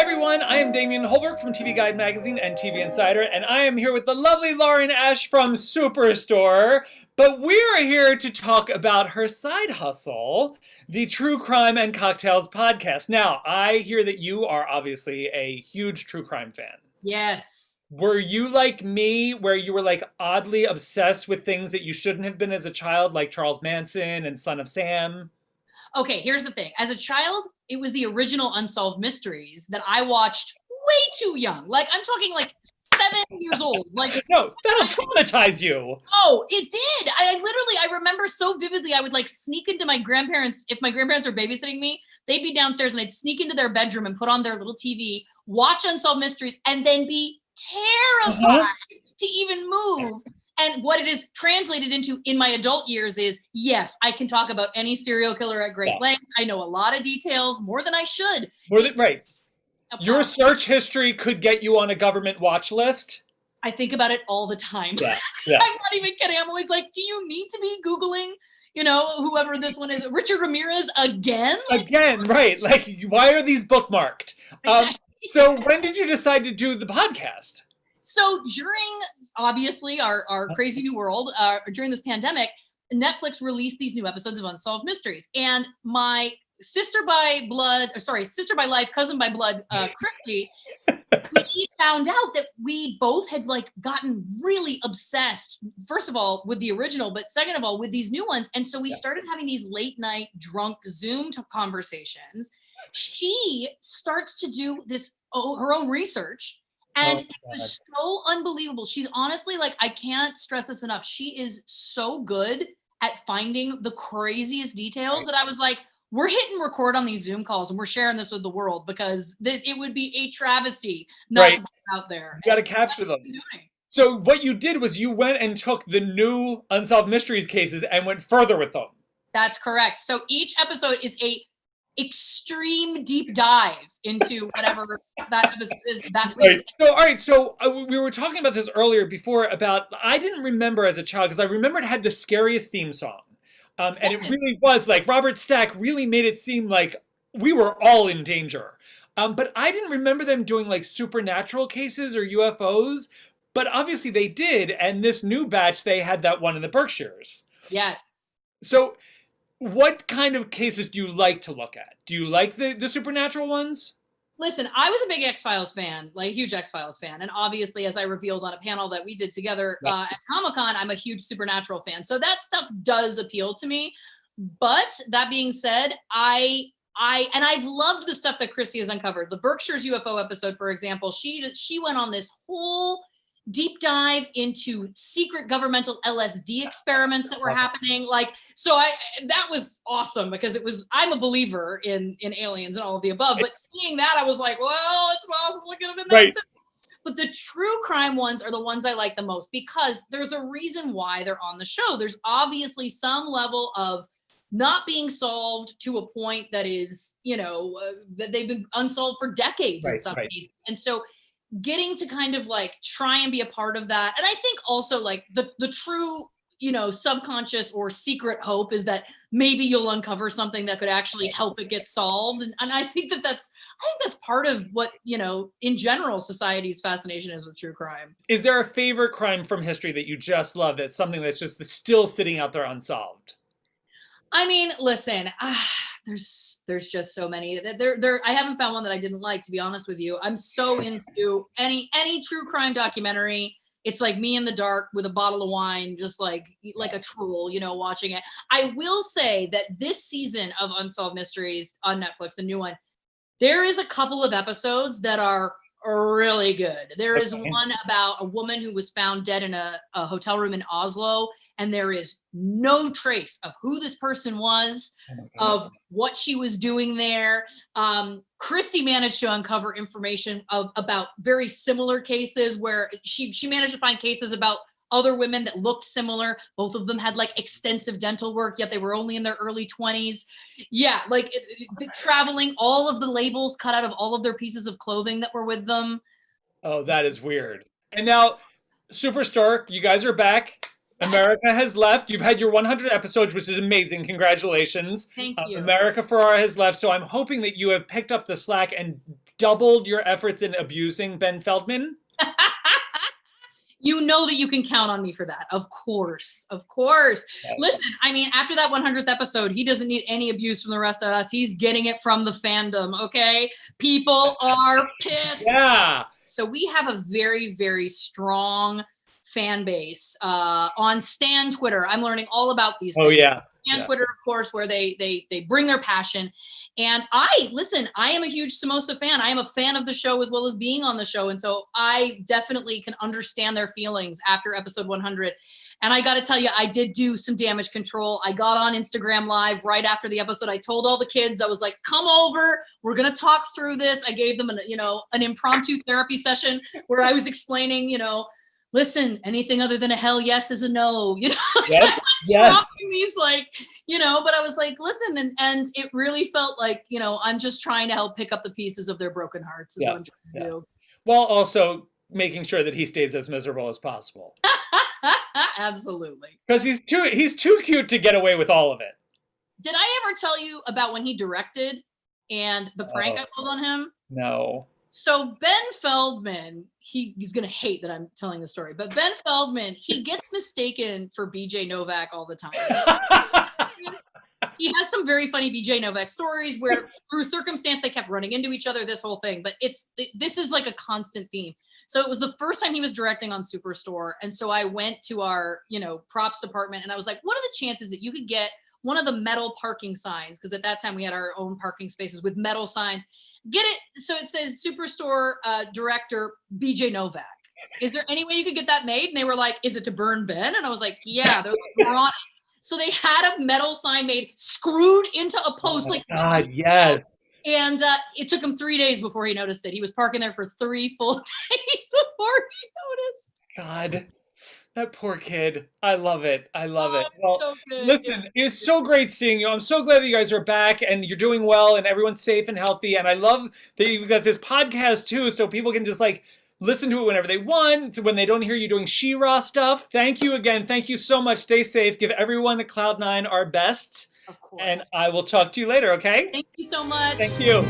everyone, I am Damian Holbrook from TV Guide Magazine and TV Insider, and I am here with the lovely Lauren Ash from Superstore. But we're here to talk about her side hustle, the True Crime and Cocktails podcast. Now, I hear that you are obviously a huge true crime fan. Yes. Were you like me, where you were like oddly obsessed with things that you shouldn't have been as a child, like Charles Manson and Son of Sam? Okay, here's the thing. As a child, it was the original Unsolved Mysteries that I watched way too young. Like, I'm talking like 7 years old. Like, No, that'll traumatize you. oh, it did. I remember so vividly, I would like sneak into my grandparents. If my grandparents were babysitting me, they'd be downstairs and I'd sneak into their bedroom and put on their little TV, watch Unsolved Mysteries, and then be terrified to even move. And what it is translated into in my adult years is, yes, I can talk about any serial killer at great length. I know a lot of details, more than I should. Right. Your search history could get you on a government watch list. I think about it all the time. Yeah. I'm not even kidding. I'm always like, do you need to be Googling, whoever this one is, Richard Ramirez again? Again, right. Like, why are these bookmarked? So when did you decide to do the podcast? So during, obviously, our crazy new world, during this pandemic, Netflix released these new episodes of Unsolved Mysteries. And my sister by life, cousin by blood, Christy, we found out that we both had like gotten really obsessed, first of all, with the original, but second of all, with these new ones. And so we started having these late night drunk Zoom conversations. She starts to do her own research. And it was so unbelievable. She's honestly, like, I can't stress this enough. She is so good at finding the craziest details that I was like, we're hitting record on these Zoom calls and we're sharing this with the world because it would be a travesty not to put it out there. You got to capture them. So what you did was you went and took the new Unsolved Mysteries cases and went further with them. That's correct. So each episode is a extreme deep dive into whatever that episode is. All right. So we were talking about this earlier before about, I didn't remember as a child because I remember it had the scariest theme song. And it really was like Robert Stack really made it seem like we were all in danger. But I didn't remember them doing like supernatural cases or UFOs, but obviously they did. And this new batch, they had that one in the Berkshires. Yes. So what kind of cases do you like to look at? Do you like the supernatural ones? Listen, I was a big X-Files fan, like huge X-Files fan. And obviously, as I revealed on a panel that we did together at Comic-Con, I'm a huge Supernatural fan. So that stuff does appeal to me. But that being said, I've loved the stuff that Christy has uncovered. The Berkshire's UFO episode, for example, she went on this whole deep dive into secret governmental LSD experiments that were happening. Like, so that was awesome because I'm a believer in aliens and all of the above, but seeing that, I was like, well, it's possible it could have been that too. But the true crime ones are the ones I like the most because there's a reason why they're on the show. There's obviously some level of not being solved to a point that is, that they've been unsolved for decades in some cases. And so getting to kind of like try and be a part of that. And I think also like the true, subconscious or secret hope is that maybe you'll uncover something that could actually help it get solved. And I think that's part of what, in general, society's fascination is with true crime. Is there a favorite crime from history that you just love that's something that's just still sitting out there unsolved? I mean, listen, there's just so many. I haven't found one that I didn't like, to be honest with you. I'm so into any true crime documentary. It's like me in the dark with a bottle of wine, just like a troll, watching it. I will say that this season of Unsolved Mysteries on Netflix, the new one, there is a couple of episodes that are really good. There is one about a woman who was found dead in a hotel room in Oslo, and there is no trace of who this person was, of what she was doing there. Christy managed to uncover information about very similar cases where she managed to find cases about other women that looked similar. Both of them had like extensive dental work, yet they were only in their early 20s. Yeah, like traveling, all of the labels cut out of all of their pieces of clothing that were with them. Oh, that is weird. And now, Superstore, you guys are back. America has left. You've had your 100 episodes, which is amazing. Congratulations. Thank you. America Ferrara has left. So I'm hoping that you have picked up the slack and doubled your efforts in abusing Ben Feldman. You know that you can count on me for that. Of course. Of course. Yeah. Listen, I mean, after that 100th episode, he doesn't need any abuse from the rest of us. He's getting it from the fandom, okay? People are pissed. Yeah. So we have a very, very strong fan base on Stan Twitter. I'm learning all about these things. Oh, yeah. Stan Twitter, of course, where they bring their passion. And I am a huge Samosa fan. I am a fan of the show as well as being on the show. And so I definitely can understand their feelings after episode 100. And I got to tell you, I did do some damage control. I got on Instagram Live right after the episode. I told all the kids, I was like, come over. We're going to talk through this. I gave them an impromptu therapy session where I was explaining, listen, anything other than a hell yes is a no, Yes. dropping these but I was like, listen, and it really felt like, I'm just trying to help pick up the pieces of their broken hearts is what I'm trying to do. While also making sure that he stays as miserable as possible. Absolutely. Because he's too cute to get away with all of it. Did I ever tell you about when he directed and the prank I pulled on him? No. So Ben Feldman, he's going to hate that I'm telling the story, but Ben Feldman, he gets mistaken for BJ Novak all the time. He has some very funny BJ Novak stories where through circumstance, they kept running into each other, this whole thing, but this is like a constant theme. So it was the first time he was directing on Superstore. And so I went to our, props department and I was like, what are the chances that you could get one of the metal parking signs? Because at that time we had our own parking spaces with metal signs. Get it. So it says Superstore director BJ Novak. Is there any way you could get that made? And they were like, is it to burn Ben? And I was like, yeah, they're on it. So they had a metal sign made, screwed into a post. God, yes. And it took him 3 days before he noticed it. He was parking there for 3 full days before he noticed. God, that poor kid. I love it. I love it. Well, so good. Listen, it's so great seeing you. I'm so glad that you guys are back and you're doing well and everyone's safe and healthy. And I love that you've got this podcast too, so people can just listen to it whenever they want, when they don't hear you doing She-Ra stuff. Thank you again. Thank you so much. Stay safe. Give everyone at Cloud9 our best. Of course. And I will talk to you later, okay? Thank you so much. Thank you.